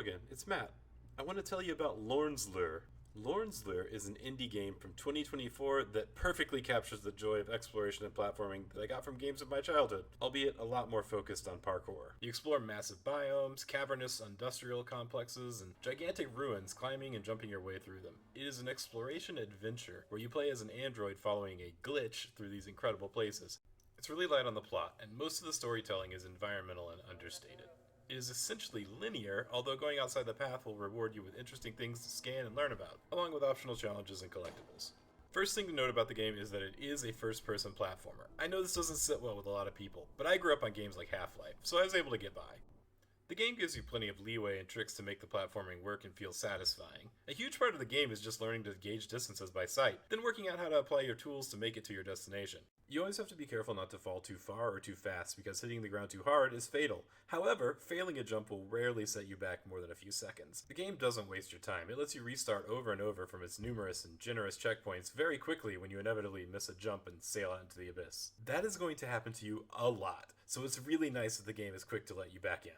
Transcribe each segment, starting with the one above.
again, it's Matt. I want to tell you about Lorn's Lure. Lorn's Lure is an indie game from 2024 that perfectly captures the joy of exploration and platforming that I got from games of my childhood, albeit a lot more focused on parkour. You explore massive biomes, cavernous industrial complexes, and gigantic ruins, climbing and jumping your way through them. It is an exploration adventure where you play as an android following a glitch through these incredible places. It's really light on the plot, and most of the storytelling is environmental and understated. It is essentially linear, although going outside the path will reward you with interesting things to scan and learn about, along with optional challenges and collectibles. First thing to note about the game is that it is a first-person platformer. I know this doesn't sit well with a lot of people, but I grew up on games like Half-Life, so I was able to get by. The game gives you plenty of leeway and tricks to make the platforming work and feel satisfying. A huge part of the game is just learning to gauge distances by sight, then working out how to apply your tools to make it to your destination. You always have to be careful not to fall too far or too fast because hitting the ground too hard is fatal. However, failing a jump will rarely set you back more than a few seconds. The game doesn't waste your time. It lets you restart over and over from its numerous and generous checkpoints very quickly when you inevitably miss a jump and sail out into the abyss. That is going to happen to you a lot, so it's really nice that the game is quick to let you back in.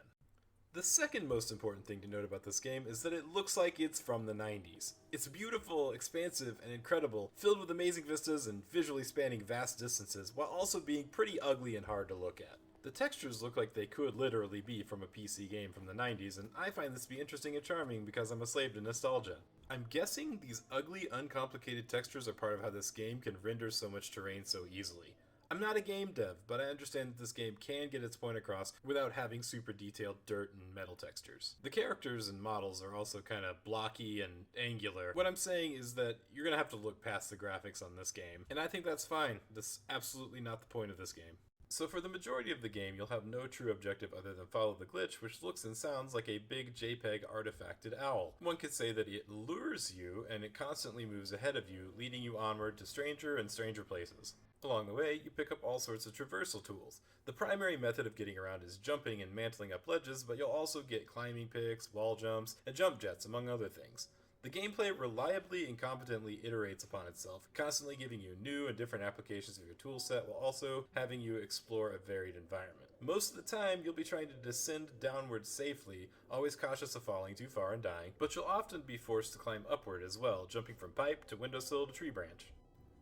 The second most important thing to note about this game is that it looks like it's from the 90s. It's beautiful, expansive, and incredible, filled with amazing vistas and visually spanning vast distances, while also being pretty ugly and hard to look at. The textures look like they could literally be from a PC game from the 90s, and I find this to be interesting and charming because I'm a slave to nostalgia. I'm guessing these ugly, uncomplicated textures are part of how this game can render so much terrain so easily. I'm not a game dev, but I understand that this game can get its point across without having super detailed dirt and metal textures. The characters and models are also kind of blocky and angular. What I'm saying is that you're going to have to look past the graphics on this game, and I think that's fine. That's absolutely not the point of this game. So for the majority of the game, you'll have no true objective other than follow the glitch, which looks and sounds like a big JPEG artifacted owl. One could say that it lures you, and it constantly moves ahead of you, leading you onward to stranger and stranger places. Along the way, you pick up all sorts of traversal tools. The primary method of getting around is jumping and mantling up ledges, but you'll also get climbing picks, wall jumps, and jump jets, among other things. The gameplay reliably and competently iterates upon itself, constantly giving you new and different applications of your toolset while also having you explore a varied environment. Most of the time, you'll be trying to descend downward safely, always cautious of falling too far and dying, but you'll often be forced to climb upward as well, jumping from pipe to windowsill to tree branch.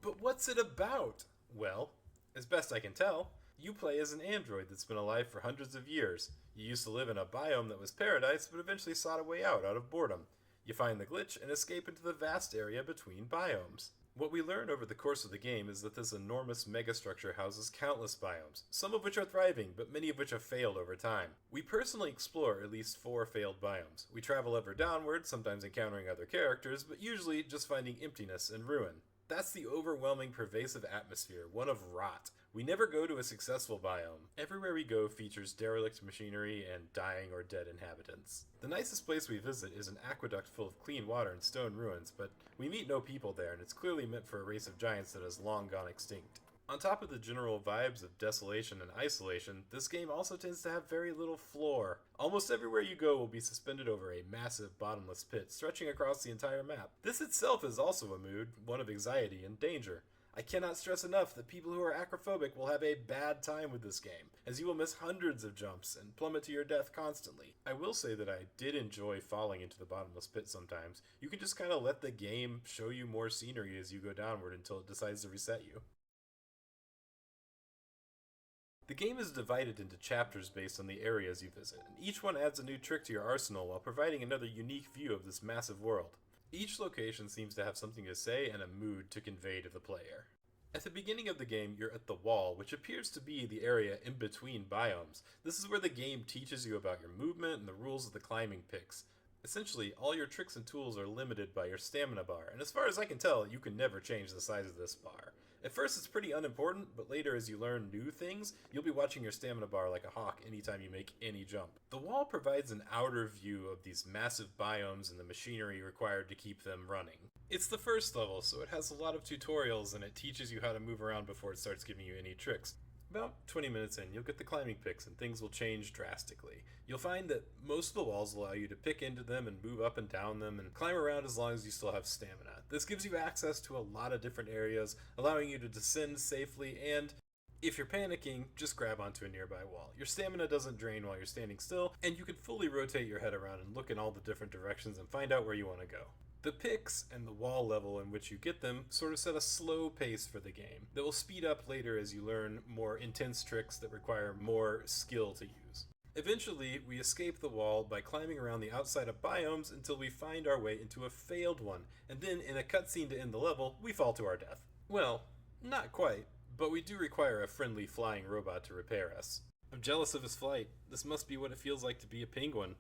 But what's it about? Well, as best I can tell, you play as an android that's been alive for hundreds of years. You used to live in a biome that was paradise, but eventually sought a way out of boredom. You find the glitch and escape into the vast area between biomes. What we learn over the course of the game is that this enormous megastructure houses countless biomes, some of which are thriving, but many of which have failed over time. We personally explore at least 4 failed biomes. We travel ever downward, sometimes encountering other characters, but usually just finding emptiness and ruin. That's the overwhelming, pervasive atmosphere, one of rot. We never go to a successful biome. Everywhere we go features derelict machinery and dying or dead inhabitants. The nicest place we visit is an aqueduct full of clean water and stone ruins, but we meet no people there, and it's clearly meant for a race of giants that has long gone extinct. On top of the general vibes of desolation and isolation, this game also tends to have very little floor. Almost everywhere you go will be suspended over a massive bottomless pit stretching across the entire map. This itself is also a mood, one of anxiety and danger. I cannot stress enough that people who are acrophobic will have a bad time with this game, as you will miss hundreds of jumps and plummet to your death constantly. I will say that I did enjoy falling into the bottomless pit sometimes. You can just kind of let the game show you more scenery as you go downward until it decides to reset you. The game is divided into chapters based on the areas you visit, and each one adds a new trick to your arsenal while providing another unique view of this massive world. Each location seems to have something to say and a mood to convey to the player. At the beginning of the game, you're at the wall, which appears to be the area in between biomes. This is where the game teaches you about your movement and the rules of the climbing picks. Essentially, all your tricks and tools are limited by your stamina bar, and as far as I can tell, you can never change the size of this bar. At first it's pretty unimportant, but later as you learn new things, you'll be watching your stamina bar like a hawk anytime you make any jump. The wall provides an outer view of these massive biomes and the machinery required to keep them running. It's the first level, so it has a lot of tutorials and it teaches you how to move around before it starts giving you any tricks. About 20 minutes in, you'll get the climbing picks and things will change drastically. You'll find that most of the walls allow you to pick into them and move up and down them and climb around as long as you still have stamina. This gives you access to a lot of different areas, allowing you to descend safely and If you're panicking, just grab onto a nearby wall. Your stamina doesn't drain while you're standing still, and you can fully rotate your head around and look in all the different directions and find out where you want to go. The picks and the wall level in which you get them sort of set a slow pace for the game that will speed up later as you learn more intense tricks that require more skill to use. Eventually, we escape the wall by climbing around the outside of biomes until we find our way into a failed one, and then in a cutscene to end the level, we fall to our death. Well, not quite, but we do require a friendly flying robot to repair us. I'm jealous of his flight. This must be what it feels like to be a penguin.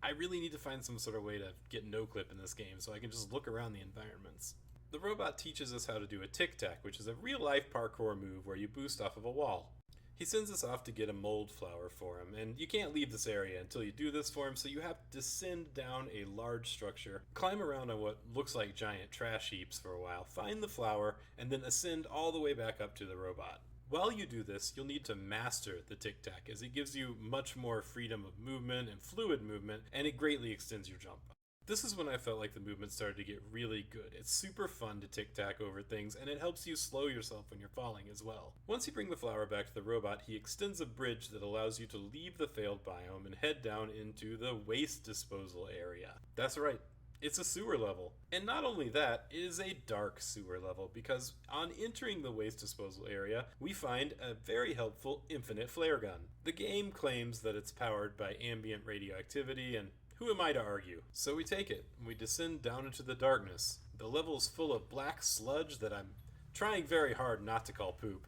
I really need to find some sort of way to get no-clip in this game so I can just look around the environments. The robot teaches us how to do a tic-tac, which is a real-life parkour move where you boost off of a wall. He sends us off to get a mold flower for him, and you can't leave this area until you do this for him, so you have to descend down a large structure, climb around on what looks like giant trash heaps for a while, find the flower, and then ascend all the way back up to the robot. While you do this, you'll need to master the tic-tac, as it gives you much more freedom of movement and fluid movement, and it greatly extends your jump. This is when I felt like the movement started to get really good. It's super fun to tic-tac over things, and it helps you slow yourself when you're falling as well. Once you bring the flower back to the robot, he extends a bridge that allows you to leave the failed biome and head down into the waste disposal area. That's right. It's a sewer level. And not only that, it is a dark sewer level because on entering the waste disposal area, we find a very helpful infinite flare gun. The game claims that it's powered by ambient radioactivity, and who am I to argue? So we take it, and we descend down into the darkness. The level is full of black sludge that I'm trying very hard not to call poop.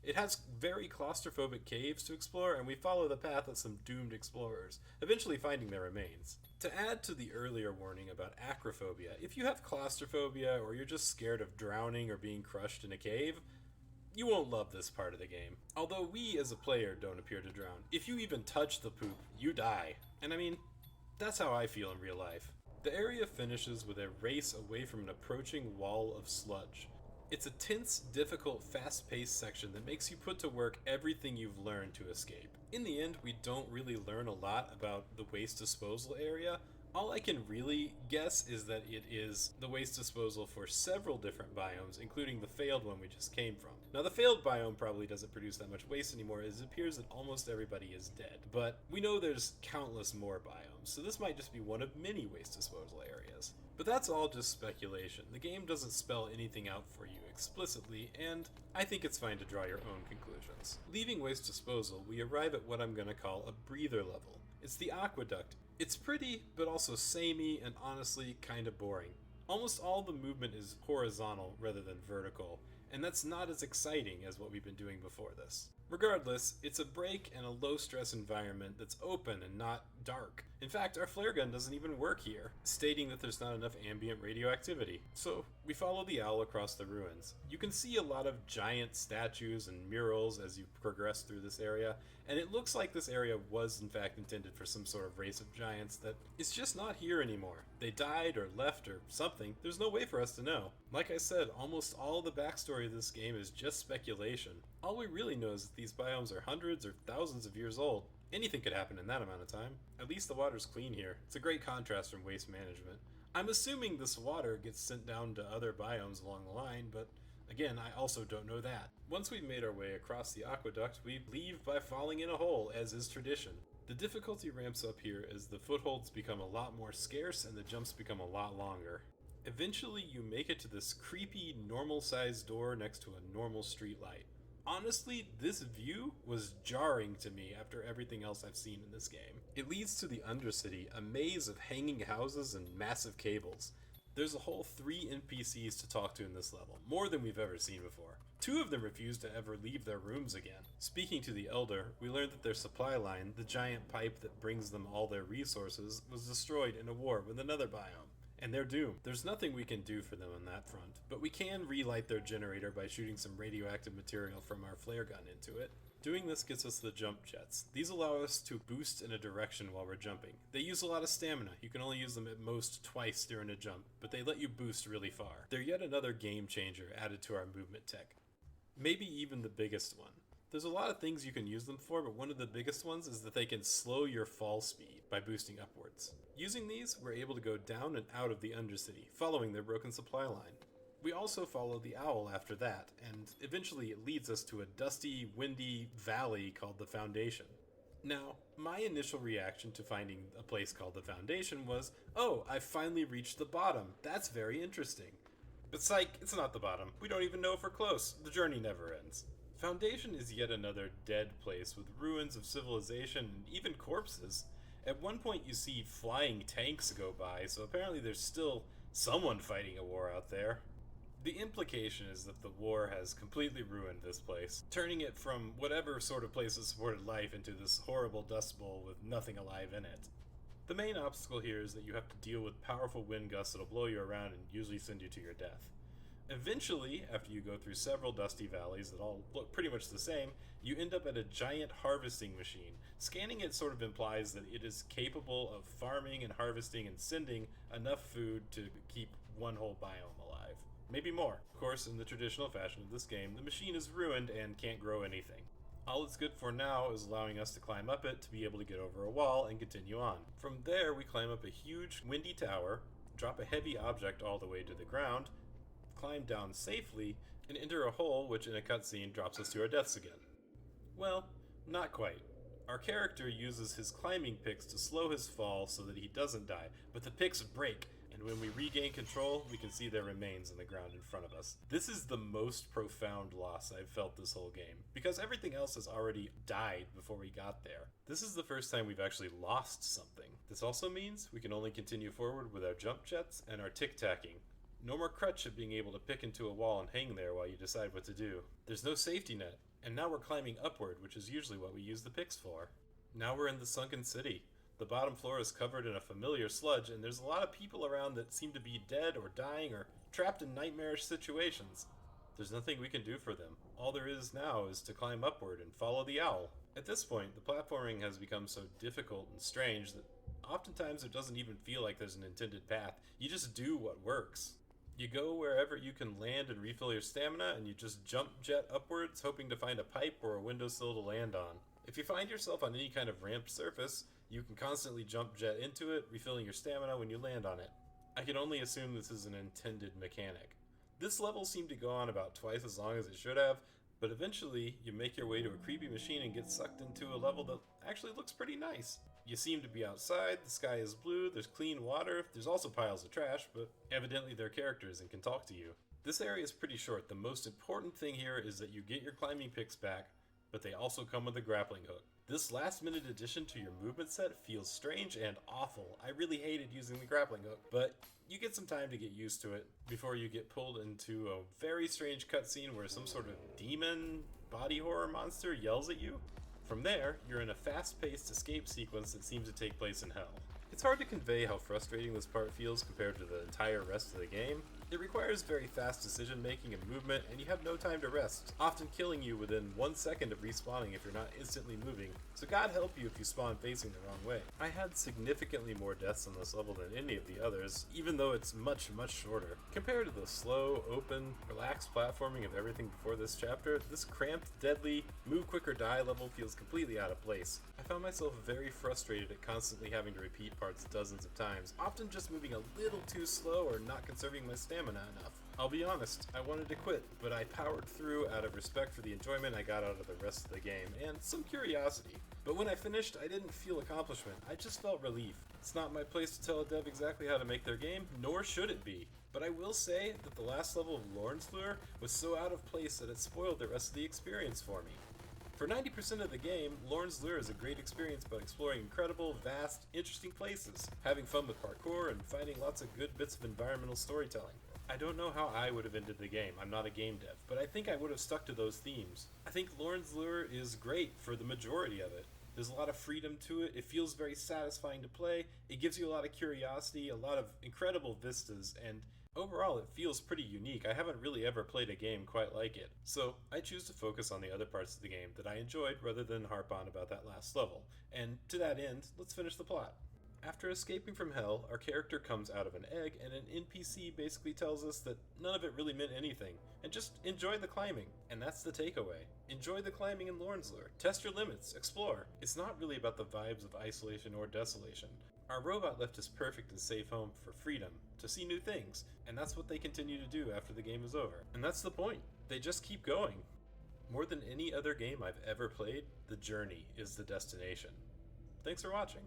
It has very claustrophobic caves to explore, and we follow the path of some doomed explorers, eventually finding their remains. To add to the earlier warning about acrophobia, if you have claustrophobia or you're just scared of drowning or being crushed in a cave, you won't love this part of the game. Although we as a player don't appear to drown. If you even touch the poop, you die. And I mean, that's how I feel in real life. The area finishes with a race away from an approaching wall of sludge. It's a tense, difficult, fast-paced section that makes you put to work everything you've learned to escape. In the end, we don't really learn a lot about the waste disposal area. All I can really guess is that it is the waste disposal for several different biomes, including the failed one we just came from. Now, the failed biome probably doesn't produce that much waste anymore, as it appears that almost everybody is dead. But we know there's countless more biomes, so this might just be one of many waste disposal areas. But that's all just speculation. The game doesn't spell anything out for you explicitly, and I think it's fine to draw your own conclusions. Leaving waste disposal, we arrive at what I'm going to call a breather level. It's the aqueduct. It's pretty, but also samey and honestly kind of boring. Almost all the movement is horizontal rather than vertical, and that's not as exciting as what we've been doing before this. Regardless, it's a break and a low-stress environment that's open and not dark. In fact, our flare gun doesn't even work here, stating that there's not enough ambient radioactivity. So, we follow the owl across the ruins. You can see a lot of giant statues and murals as you progress through this area, and it looks like this area was in fact intended for some sort of race of giants that is just not here anymore. They died or left or something. There's no way for us to know. Like I said, almost all the backstory of this game is just speculation. All we really know is that these biomes are hundreds or thousands of years old. Anything could happen in that amount of time. At least the water's clean here. It's a great contrast from waste management. I'm assuming this water gets sent down to other biomes along the line, but again, I also don't know that. Once we've made our way across the aqueduct, we leave by falling in a hole, as is tradition. The difficulty ramps up here as the footholds become a lot more scarce and the jumps become a lot longer. Eventually, you make it to this creepy, normal-sized door next to a normal streetlight. Honestly, this view was jarring to me after everything else I've seen in this game. It leads to the Undercity, a maze of hanging houses and massive cables. There's a whole 3 NPCs to talk to in this level, more than we've ever seen before. 2 of them refuse to ever leave their rooms again. Speaking to the Elder, we learned that their supply line, the giant pipe that brings them all their resources, was destroyed in a war with another biome. And they're doomed. There's nothing we can do for them on that front, but we can relight their generator by shooting some radioactive material from our flare gun into it. Doing this gets us the jump jets. These allow us to boost in a direction while we're jumping. They use a lot of stamina. You can only use them at most twice during a jump, but they let you boost really far. They're yet another game changer added to our movement tech. Maybe even the biggest one. There's a lot of things you can use them for, but one of the biggest ones is that they can slow your fall speed by boosting upwards. Using these, we're able to go down and out of the Undercity, following their broken supply line. We also follow the owl after that, and eventually it leads us to a dusty, windy valley called the Foundation. Now, my initial reaction to finding a place called the Foundation was, oh, I've finally reached the bottom. That's very interesting. But psych, it's not the bottom. We don't even know if we're close. The journey never ends. Foundation is yet another dead place with ruins of civilization and even corpses. At one point you see flying tanks go by, so apparently there's still someone fighting a war out there. The implication is that the war has completely ruined this place, turning it from whatever sort of place that supported life into this horrible dust bowl with nothing alive in it. The main obstacle here is that you have to deal with powerful wind gusts that'll blow you around and usually send you to your death. Eventually, after you go through several dusty valleys that all look pretty much the same, you end up at a giant harvesting machine. Scanning it sort of implies that it is capable of farming and harvesting and sending enough food to keep one whole biome alive. Maybe more. Of course, in the traditional fashion of this game, the machine is ruined and can't grow anything. All it's good for now is allowing us to climb up it to be able to get over a wall and continue on. From there, we climb up a huge, windy tower, drop a heavy object all the way to the ground, climb down safely, and enter a hole which in a cutscene drops us to our deaths again. Well, not quite. Our character uses his climbing picks to slow his fall so that he doesn't die, but the picks break, and when we regain control, we can see their remains in the ground in front of us. This is the most profound loss I've felt this whole game, because everything else has already died before we got there. This is the first time we've actually lost something. This also means we can only continue forward with our jump jets and our tic-tacking. No more crutch of being able to pick into a wall and hang there while you decide what to do. There's no safety net, and now we're climbing upward, which is usually what we use the picks for. Now we're in the sunken city. The bottom floor is covered in a familiar sludge, and there's a lot of people around that seem to be dead or dying or trapped in nightmarish situations. There's nothing we can do for them. All there is now is to climb upward and follow the owl. At this point, the platforming has become so difficult and strange that oftentimes it doesn't even feel like there's an intended path. You just do what works. You go wherever you can land and refill your stamina, and you just jump jet upwards, hoping to find a pipe or a windowsill to land on. If you find yourself on any kind of ramped surface, you can constantly jump jet into it, refilling your stamina when you land on it. I can only assume this is an intended mechanic. This level seemed to go on about twice as long as it should have, but eventually you make your way to a creepy machine and get sucked into a level that actually looks pretty nice. You seem to be outside, the sky is blue, there's clean water, there's also piles of trash, but evidently they're characters and can talk to you. This area is pretty short. The most important thing here is that you get your climbing picks back, but they also come with a grappling hook. This last minute addition to your movement set feels strange and awful. I really hated using the grappling hook, but you get some time to get used to it before you get pulled into a very strange cutscene where some sort of demon body horror monster yells at you. From there, you're in a fast-paced escape sequence that seems to take place in hell. It's hard to convey how frustrating this part feels compared to the entire rest of the game. It requires very fast decision making and movement, and you have no time to rest, often killing you within 1 second of respawning if you're not instantly moving, so God help you if you spawn facing the wrong way. I had significantly more deaths on this level than any of the others, even though it's much shorter. Compared to the slow, open, relaxed platforming of everything before this chapter, this cramped, deadly, move quick or die level feels completely out of place. I found myself very frustrated at constantly having to repeat parts dozens of times, often just moving a little too slow or not conserving my stamina enough. I'll be honest, I wanted to quit, but I powered through out of respect for the enjoyment I got out of the rest of the game, and some curiosity. But when I finished, I didn't feel accomplishment, I just felt relief. It's not my place to tell a dev exactly how to make their game, nor should it be. But I will say that the last level of Lorn's Lure was so out of place that it spoiled the rest of the experience for me. For 90% of the game, Lorn's Lure is a great experience about exploring incredible, vast, interesting places, having fun with parkour, and finding lots of good bits of environmental storytelling. I don't know how I would have ended the game, I'm not a game dev, but I think I would have stuck to those themes. I think Lorn's Lure is great for the majority of it. There's a lot of freedom to it, it feels very satisfying to play, it gives you a lot of curiosity, a lot of incredible vistas, and overall it feels pretty unique. I haven't really ever played a game quite like it. So I choose to focus on the other parts of the game that I enjoyed rather than harp on about that last level. And to that end, let's finish the plot. After escaping from hell, our character comes out of an egg, and an NPC basically tells us that none of it really meant anything, and just enjoy the climbing. And that's the takeaway. Enjoy the climbing in Lorn's Lure. Test your limits, explore. It's not really about the vibes of isolation or desolation. Our robot left his perfect and safe home for freedom, to see new things, and that's what they continue to do after the game is over. And that's the point. They just keep going. More than any other game I've ever played, the journey is the destination. Thanks for watching.